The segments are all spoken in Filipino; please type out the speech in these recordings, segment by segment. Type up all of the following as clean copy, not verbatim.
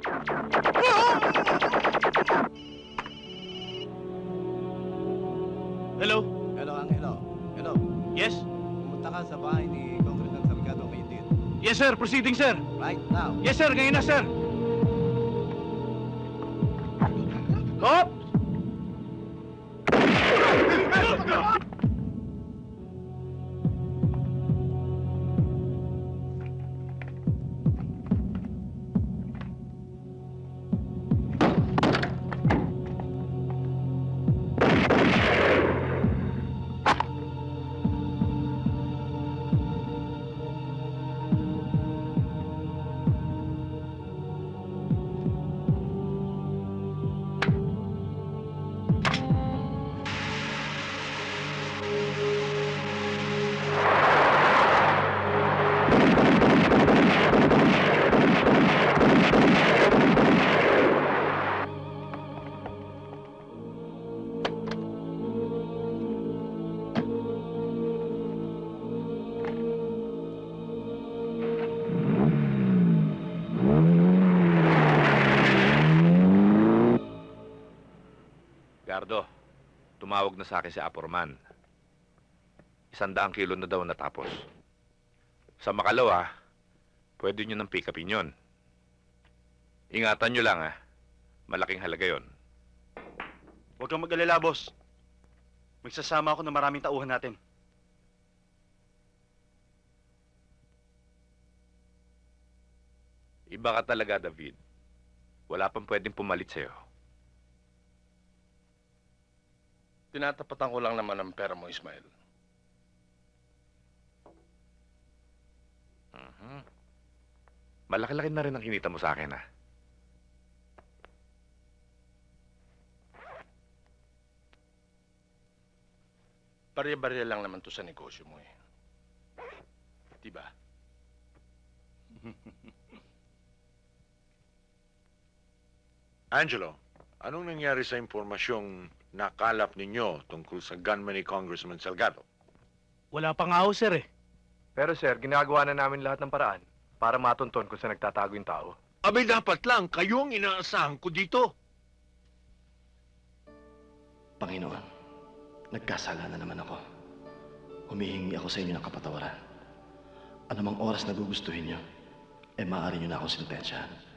Hello? Hello, Angelo. Hello. Yes? Pumunta ka sa bahay ni Congressman Salgado ngayon din. Yes, sir. Proceeding, sir. Right now. Yes, sir. Ngayon na, sir. Hop! Gardo, tumawag na sa akin si Aporman. 100 kilo na daw natapos. Sa makalawa, pwede nyo nang pick upin yun. Ingatan nyo lang, ha. Malaking halaga yon. Huwag kang mag-alala, boss. Magsasama ako ng maraming tauhan natin. Iba ka talaga, David. Wala pang pwedeng pumalit sa'yo. Tinatapatan ko lang naman ang pera mo, Ismael. Malaki-laki na rin ang kinita mo sa akin, ha. Barya-barya lang naman to sa negosyo mo, eh. Diba? Angelo, anong nangyari sa impormasyong nakalap ninyo tungkol sa gunman ni Congressman Salgado? Wala pa nga ho, sir, eh. Pero sir, ginagawa na namin lahat ng paraan para matunton kung saan nagtatago yung tao. Abay, dapat lang kayo ang inaasahan ko dito. Panginoon, nagkasala na naman ako. Humihingi ako sa inyo ng kapatawaran. Anumang oras na gugustuhin niyo, maaari niyo na akong sintensyahan.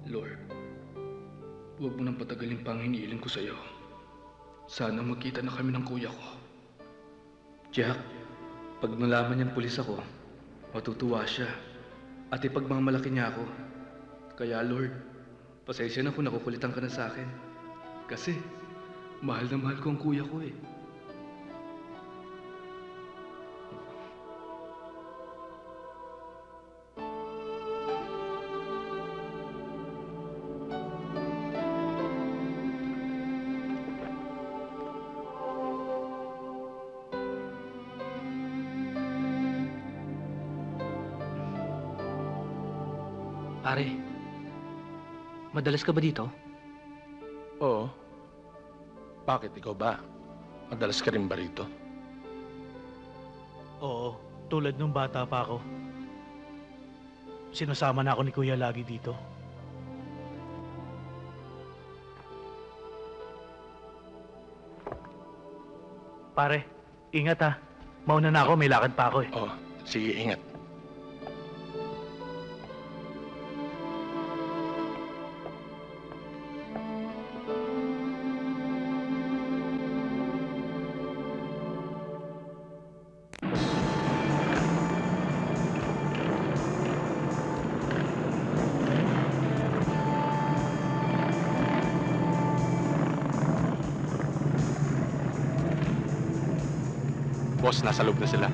Lord, huwag mo nang patagalin pa ang hinihiling ko sa iyo. Sana magkita na kami ng kuya ko. Jack, pag nalaman niyang pulis ako, matutuwa siya at ipagmamalaki niya ako. Kaya Lord, pasensya na kung nakukulitan ka na sa akin. Kasi, mahal na mahal ko ang kuya ko eh. Pare, madalas ka ba dito? Oo. Bakit, ikaw ba? Madalas ka rin ba rito? Oo, tulad nung bata pa ako. Sinasama na ako ni Kuya lagi dito. Pare, ingat ha. Mauna na ako, may lakad pa ako eh. Oo, sige, ingat. Boss, nasa loob na sila.